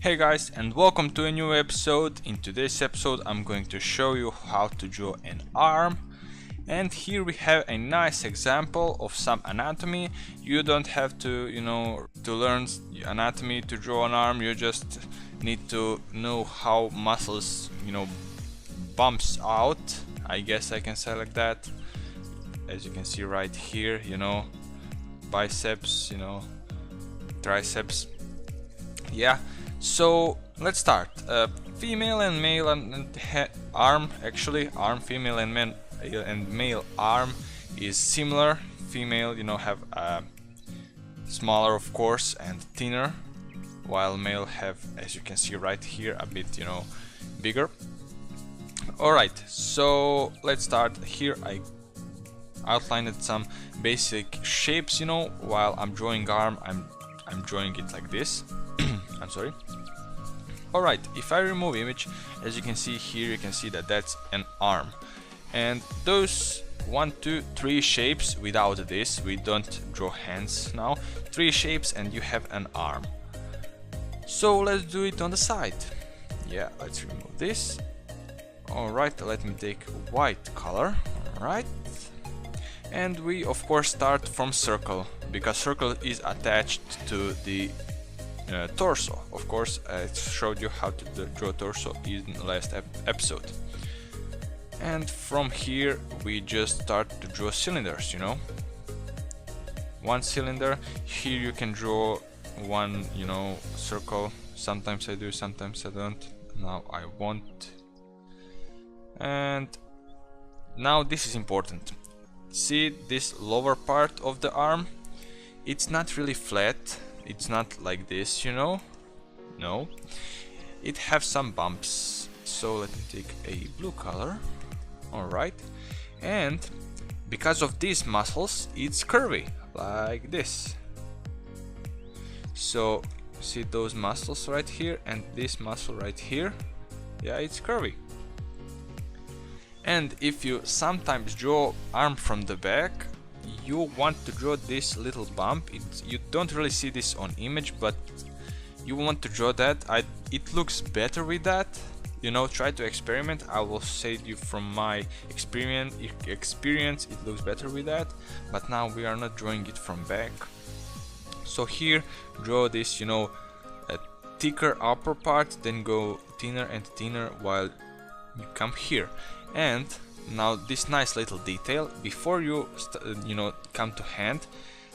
Hey guys, and welcome to a new episode. In today's episode I'm going to show you how to draw an arm, and here we have a nice example of some anatomy. You don't have to to learn anatomy to draw an arm. You just need to know how muscles bumps out, I guess I can say like that. As you can see right here, biceps, triceps, yeah. So let's start. Female and male arm, actually arm, female and male arm is similar. Female have smaller, of course, and thinner, while male have, as you can see right here, a bit bigger. Alright, so let's start. Here I outlined some basic shapes. While I'm drawing arm, I'm drawing it like this. I'm sorry. Alright, if I remove image, as you can see here, you can see that that's an arm. And those 1, 2, 3 shapes, without this, we don't draw hands now. 3 shapes and you have an arm. So let's do it on the side. Yeah, let's remove this. Alright, let me take white color. Alright. And we of course start from circle, because circle is attached to the torso. Of course, I showed you how to draw torso in the last episode. And from here we just start to draw cylinders, one cylinder. Here you can draw one circle. Sometimes I do, sometimes I don't. Now I won't. And now this is important. See this lower part of the arm? It's not really flat. It's not like this, no, it has some bumps. So let me take a blue color. Alright, and because of these muscles it's curvy like this. So see those muscles right here and this muscle right here, yeah, it's curvy. And if you sometimes draw arm from the back, you want to draw this little bump. You don't really see this on image, but you want to draw that. It looks better with that. Try to experiment. I will say to you from my experience it looks better with that. But now we are not drawing it from back. So here draw this a thicker upper part, then go thinner and thinner while you come here. And now this nice little detail before you come to hand.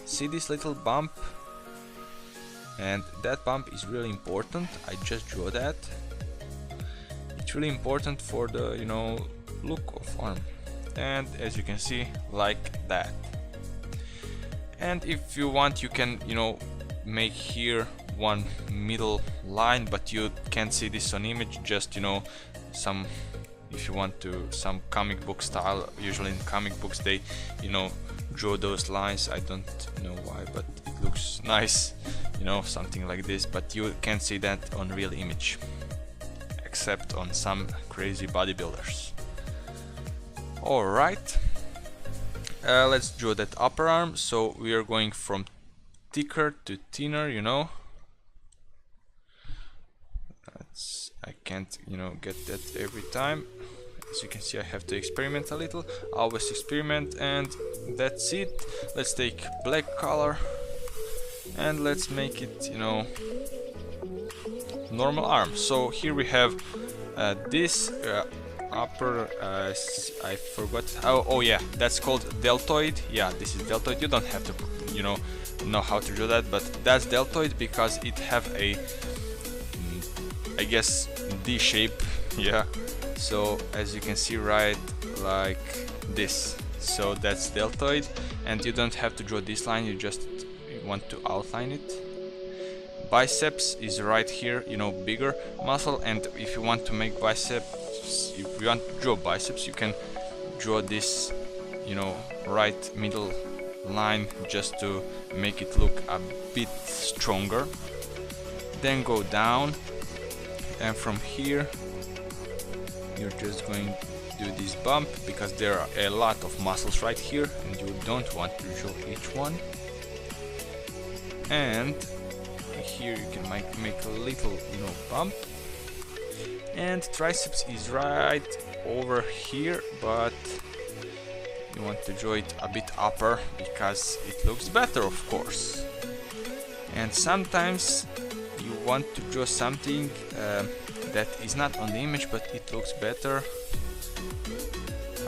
See this little bump, and that bump is really important. I just draw that. It's really important for the look of arm. And as you can see, like that. And if you want, you can make here one middle line, but you can't see this on image. Just some, if you want to, some comic book style. Usually in comic books they draw those lines. I don't know why, but it looks nice, something like this. But you can't see that on real image, except on some crazy bodybuilders. Alright, let's draw that upper arm. So we are going from thicker to thinner. I can't get that every time. As you can see, I have to experiment a little. Always experiment, and that's it. Let's take black color and let's make it normal arm. So here we have this upper, I forgot. Oh yeah, that's called deltoid. Yeah, this is deltoid. You don't have to know how to do that, but that's deltoid because it have a I guess D shape. Yeah, so as you can see, right, like this. So that's deltoid, and you don't have to draw this line, you just want to outline it. Biceps is right here, bigger muscle. And if you want to make biceps, if you want to draw biceps, you can draw this right middle line just to make it look a bit stronger. Then go down, and from here you're just going to do this bump, because there are a lot of muscles right here and you don't want to draw each one. And here you can make a little, you know, bump. And triceps is right over here, but you want to draw it a bit upper because it looks better, of course. And sometimes you want to draw something that is not on the image, but it looks better.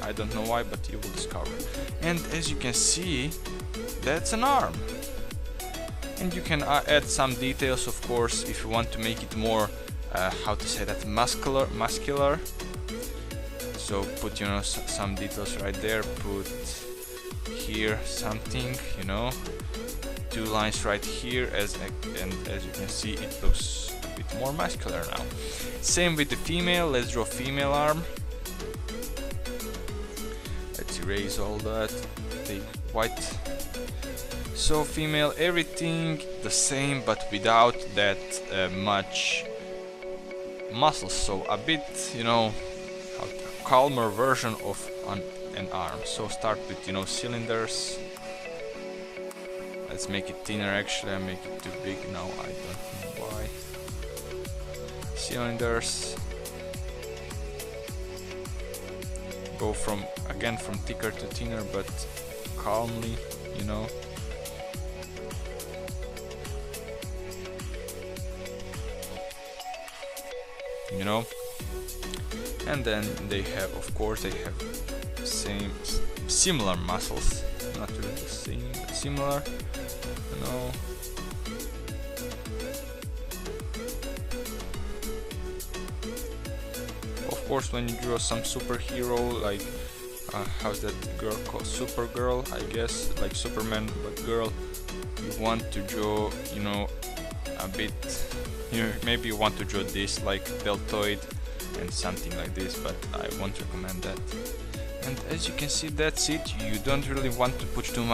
I don't know why, but you will discover. And as you can see, that's an arm. And you can add some details, of course, if you want to make it more, how to say that, muscular. So put, you know, some details right there. Put here something, you know, 2 lines right here, and as you can see, it looks a bit more muscular now. Same with the female. Let's draw female arm. Let's erase all that. Take white. So female, everything the same, but without that much muscles. So a bit, you know, calmer version of an arm. So start with, you know, cylinders. Let's make it thinner. Actually, I make it too big now. I don't know why. Cylinders. Go from thicker to thinner, but calmly, you know. You know. And then they have, of course, they have similar muscles, not really the same, but similar, you know. Of course, when you draw some superhero, like how's that girl called, Supergirl, I guess, like Superman but girl, you want to draw, you know, a bit, maybe you want to draw this like deltoid and something like this, but I won't recommend that. And as you can see, that's it. You don't really want to put too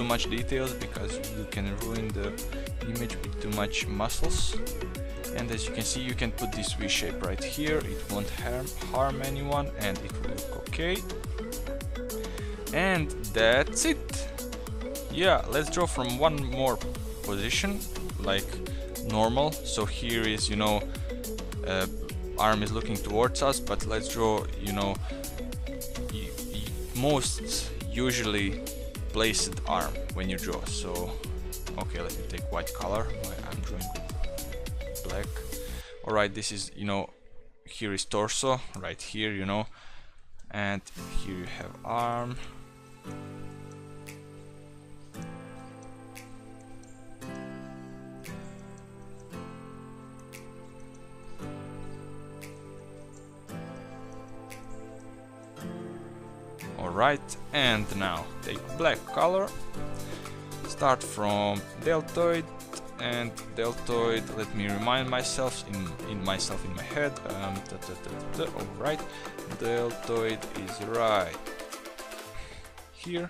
much details, because you can ruin the image with too much muscles. And as you can see, you can put this V shape right here. It won't harm anyone, and it will look okay. And that's it. Yeah, let's draw from one more position, like normal. So here is, you know, arm is looking towards us, but let's draw, you know, most usually placed arm when you draw. So okay, let me take white color. I'm drawing with black. Alright, this is, you know, here is torso right here, you know, and here you have arm. Alright, and now take black color, start from deltoid, and deltoid, let me remind myself in my head, alright, deltoid is right here,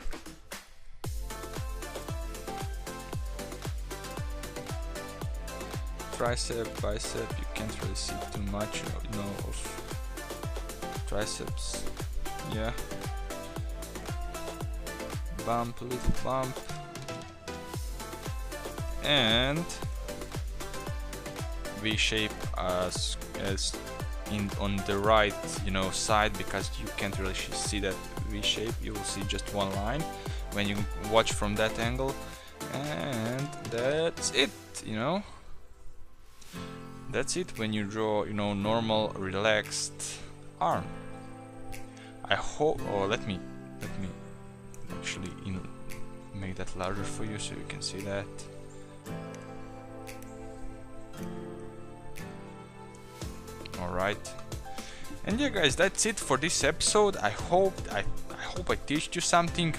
tricep, bicep, you can't really see too much, you know, of triceps, yeah. Bump, little bump, and V shape as on the right, you know, side, because you can't really see that V shape. You will see just one line when you watch from that angle, and that's it. You know, that's it when you draw, you know, normal relaxed arm. I hope. Oh, let me actually make that larger for you so you can see that. Alright, and yeah guys, that's it for this episode. I hope I teach you something,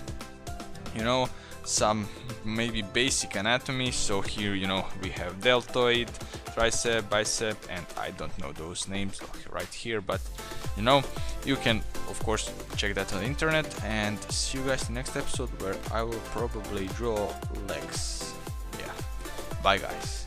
you know, some maybe basic anatomy. So here, you know, we have deltoid, tricep, bicep, and I don't know those names right here, but you know, you can of course check that on the internet, and see you guys in the next episode where I will probably draw legs. Yeah, bye guys.